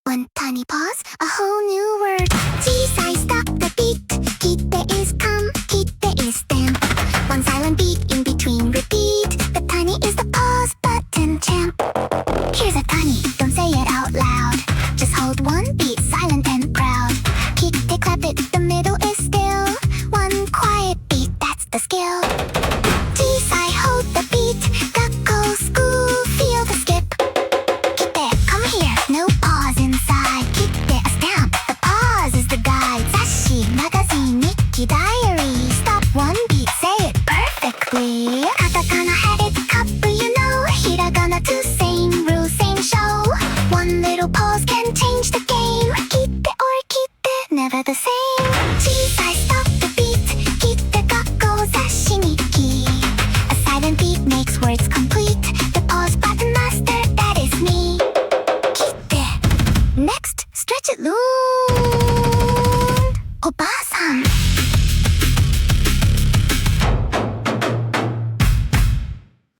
One tiny pause, a whole new word. 小さい stop the beat. 切って is come, 切って is stamp. One silent beat in between repeat. The tiny is the pause button champ. Here's a tiny, don't say it out loud. Just hold one beat, silent and proud. 切って clap it, the middle is still. One quiet beat, that's the skill. 小さい hold the beat. 学校 school, feel the skip. 切って come here, no pause inside. 切って a stamp, the pause is the guide. 雑誌 magazine 日記 diary. Stop one beat, say it perfectly. カタカナ had its cup, you know. Hiragana to same rule, same show. One little pause can change the game. 切って or 切って never the same. 小さい stop the beat. 切って学校雑誌日記. A silent beat makes words complete. The pause button master, that is me. 切って next, stretch it looong. おばあさん